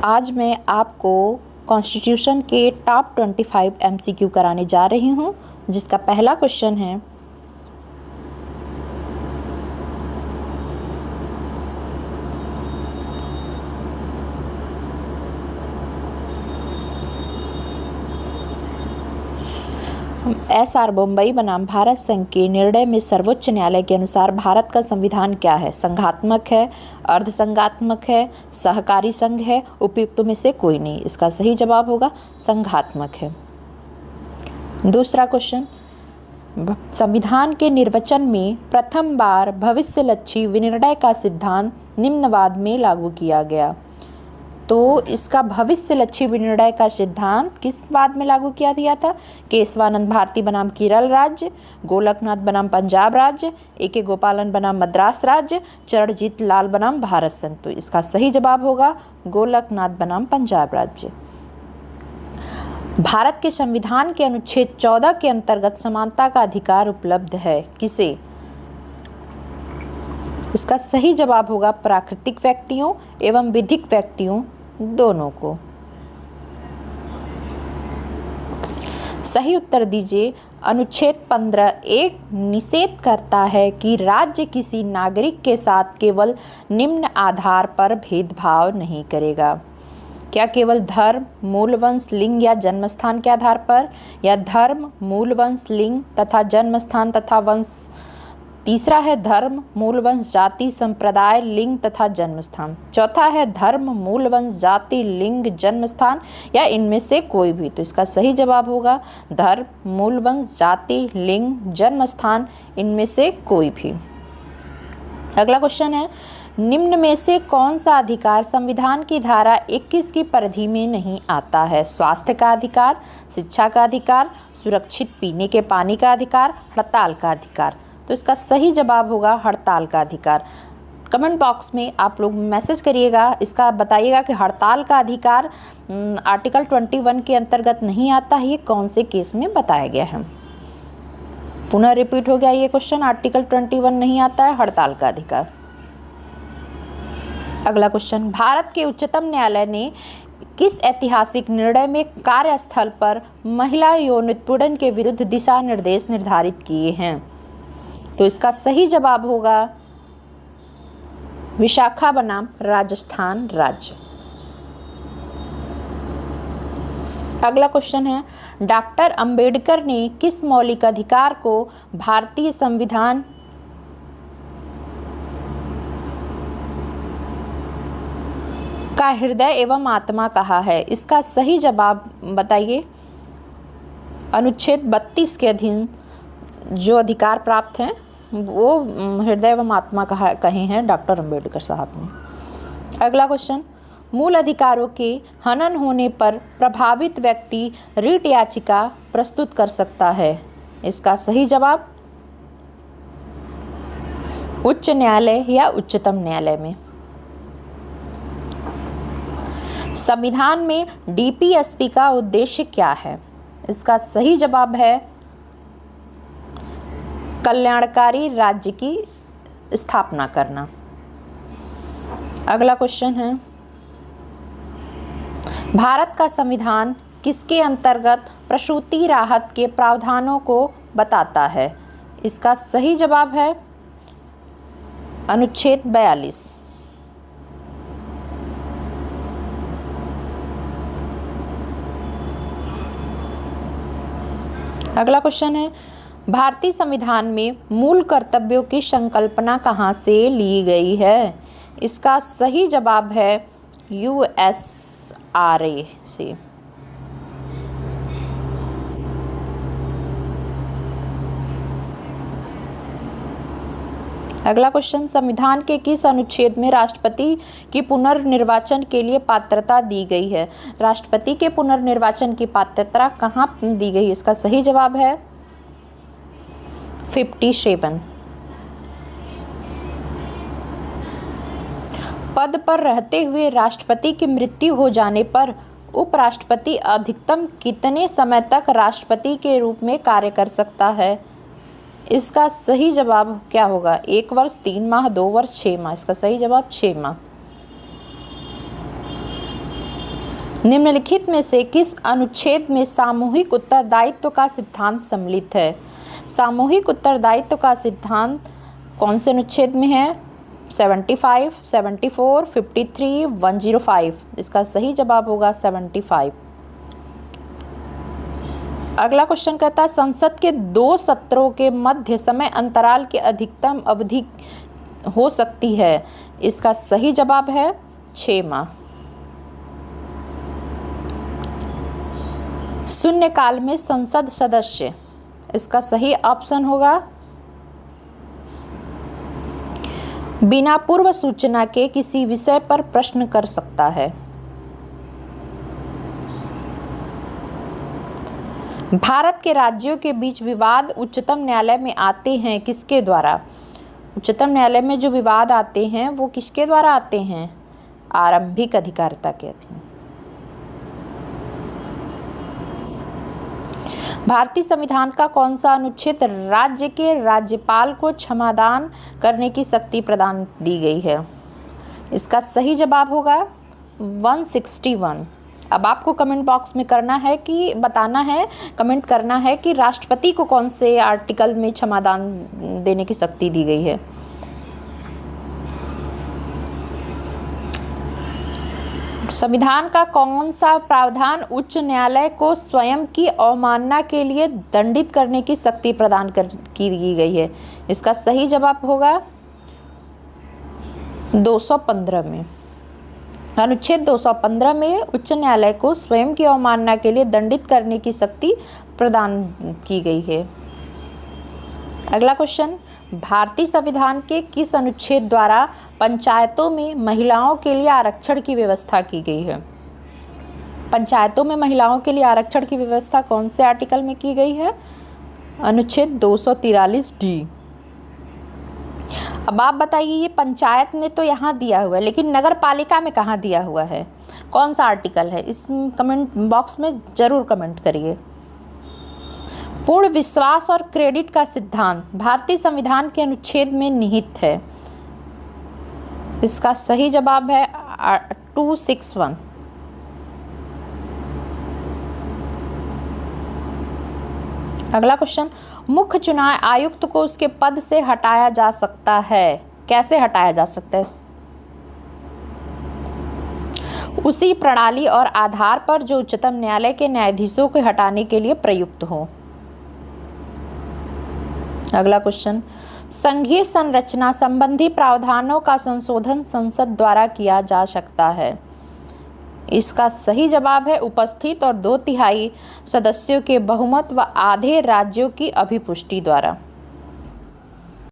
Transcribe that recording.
आज मैं आपको कॉन्स्टिट्यूशन के टॉप 25 MCQ कराने जा रही हूँ, जिसका पहला क्वेश्चन है SR बम्बई बनाम भारत संघ के निर्णय में सर्वोच्च न्यायालय के अनुसार भारत का संविधान क्या है? संघात्मक है, अर्धसंघात्मक है, सहकारी संघ है, उपयुक्तों में से कोई नहीं। इसका सही जवाब होगा संघात्मक है। दूसरा क्वेश्चन, संविधान के निर्वचन में प्रथम बार भविष्यलक्षी विनिर्णय का सिद्धांत निम्नवाद में लागू किया गया। तो इसका भविष्यलक्षी विनिर्णय का सिद्धांत किस वाद में लागू किया गया था? केशवानंद भारती बनाम केरल राज्य, गोलकनाथ बनाम पंजाब राज्य, A.K. गोपालन बनाम मद्रास राज्य, चरणजीत लाल बनाम भारत संघ। तो इसका सही जवाब होगा गोलकनाथ बनाम पंजाब राज्य। भारत के संविधान के अनुच्छेद 14 के अंतर्गत समानता का अधिकार उपलब्ध है किसे? इसका सही जवाब होगा प्राकृतिक व्यक्तियों एवं विधिक व्यक्तियों दोनों को। सही उत्तर दीजिए। अनुच्छेद 15(1) निषेध करता है कि राज्य किसी नागरिक के साथ केवल निम्न आधार पर भेदभाव नहीं करेगा। क्या केवल धर्म, मूल वंश, लिंग या जन्मस्थान के आधार पर, या धर्म, मूल वंश, लिंग तथा जन्मस्थान तथा वंश? तीसरा है धर्म, मूल वंश, जाति, संप्रदाय, लिंग तथा जन्मस्थान। चौथा है धर्म, मूल वंश, जाति, लिंग, जन्मस्थान या इनमें से कोई भी। तो इसका सही जवाब होगा धर्म, मूल वंश, जाति, लिंग, जन्मस्थान, इनमें से कोई भी। अगला क्वेश्चन है, निम्न में से कौन सा अधिकार संविधान की धारा 21 की परिधि में नहीं आता है? स्वास्थ्य का अधिकार, शिक्षा का अधिकार, सुरक्षित पीने के पानी का अधिकार, हड़ताल का अधिकार। तो इसका सही जवाब होगा हड़ताल का अधिकार। कमेंट बॉक्स में आप लोग मैसेज करिएगा, इसका बताइएगा कि हड़ताल का अधिकार आर्टिकल 21 के अंतर्गत नहीं आता है, ये कौन से केस में बताया गया है। पुनः रिपीट हो गया ये क्वेश्चन, आर्टिकल 21 नहीं आता है हड़ताल का अधिकार। अगला क्वेश्चन, भारत के उच्चतम न्यायालय ने किस ऐतिहासिक निर्णय में कार्यस्थल पर महिला यौन उत्पीड़न के विरुद्ध दिशा निर्देश निर्धारित किए हैं? तो इसका सही जवाब होगा विशाखा बनाम राजस्थान राज्य। अगला क्वेश्चन है, डॉक्टर अंबेडकर ने किस मौलिक अधिकार को भारतीय संविधान का हृदय एवं आत्मा कहा है? इसका सही जवाब बताइए। अनुच्छेद 32 के अधीन जो अधिकार प्राप्त हैं वो हृदय एवं आत्मा कहे हैं डॉक्टर अंबेडकर साहब ने। अगला क्वेश्चन, मूल अधिकारों के हनन होने पर प्रभावित व्यक्ति रिट याचिका प्रस्तुत कर सकता है। इसका सही जवाब उच्च न्यायालय या उच्चतम न्यायालय में। संविधान में DPSP का उद्देश्य क्या है? इसका सही जवाब है कल्याणकारी राज्य की स्थापना करना। अगला क्वेश्चन है, भारत का संविधान किसके अंतर्गत प्रसूति राहत के प्रावधानों को बताता है? इसका सही जवाब है अनुच्छेद 42। अगला क्वेश्चन है, भारतीय संविधान में मूल कर्तव्यों की संकल्पना कहाँ से ली गई है? इसका सही जवाब है USRA से। अगला क्वेश्चन, संविधान के किस अनुच्छेद में राष्ट्रपति की पुनर्निर्वाचन के लिए पात्रता दी गई है? राष्ट्रपति के पुनर्निर्वाचन की पात्रता कहाँ दी गई? इसका सही जवाब है 57। पद पर रहते हुए राष्ट्रपति की मृत्यु हो जाने पर उपराष्ट्रपति अधिकतम कितने समय तक राष्ट्रपति के रूप में कार्य कर सकता है? इसका सही जवाब क्या होगा? 1 वर्ष, 3 माह, 2 वर्ष, 6 माह। इसका सही जवाब 6 माह। निम्नलिखित में से किस अनुच्छेद में सामूहिक उत्तरदायित्व का सिद्धांत सम्मिलित है? सामूहिक उत्तरदायित्व का सिद्धांत कौन से अनुच्छेद में है? 75, 74, 53, 105। इसका सही जवाब होगा 75। अगला क्वेश्चन कहता है संसद के 2 सत्रों के मध्य समय अंतराल की अधिकतम अवधि हो सकती है। इसका सही जवाब है 6 माह। शून्यकाल में संसद सदस्य, इसका सही ऑप्शन होगा बिना पूर्व सूचना के किसी विषय पर प्रश्न कर सकता है। भारत के राज्यों के बीच विवाद उच्चतम न्यायालय में आते हैं किसके द्वारा? उच्चतम न्यायालय में जो विवाद आते हैं वो किसके द्वारा आते हैं? आरंभिक अधिकारिता के अधीन। भारतीय संविधान का कौन सा अनुच्छेद राज्य के राज्यपाल को क्षमादान करने की शक्ति प्रदान दी गई है? इसका सही जवाब होगा 161। अब आपको कमेंट बॉक्स में कमेंट करना है कि राष्ट्रपति को कौन से आर्टिकल में क्षमादान देने की शक्ति दी गई है। संविधान का कौन सा प्रावधान उच्च न्यायालय को स्वयं की अवमानना के लिए दंडित करने की शक्ति प्रदान की गई है? इसका सही जवाब होगा 215 में। अनुच्छेद 215 में उच्च न्यायालय को स्वयं की अवमानना के लिए दंडित करने की शक्ति प्रदान की गई है। अगला क्वेश्चन, भारतीय संविधान के किस अनुच्छेद द्वारा पंचायतों में महिलाओं के लिए आरक्षण की व्यवस्था की गई है? पंचायतों में महिलाओं के लिए आरक्षण की व्यवस्था कौन से आर्टिकल में की गई है? अनुच्छेद 243D। अब आप बताइए, ये पंचायत में तो यहाँ दिया हुआ है, लेकिन नगर पालिका में कहाँ दिया हुआ है? कौन सा आर्टिकल है? इस कमेंट बॉक्स में जरूर कमेंट करिए। पूर्ण विश्वास और क्रेडिट का सिद्धांत भारतीय संविधान के अनुच्छेद में निहित है। इसका सही जवाब है 261। अगला क्वेश्चन, मुख्य चुनाव आयुक्त को उसके पद से हटाया जा सकता है। कैसे हटाया जा सकता है? उसी प्रणाली और आधार पर जो उच्चतम न्यायालय के न्यायाधीशों को हटाने के लिए प्रयुक्त हो। अगला क्वेश्चन, संघीय संरचना संबंधी प्रावधानों का संशोधन संसद द्वारा किया जा सकता है। इसका सही जवाब है उपस्थित और 2/3 सदस्यों के बहुमत व आधे राज्यों की अभिपुष्टि द्वारा।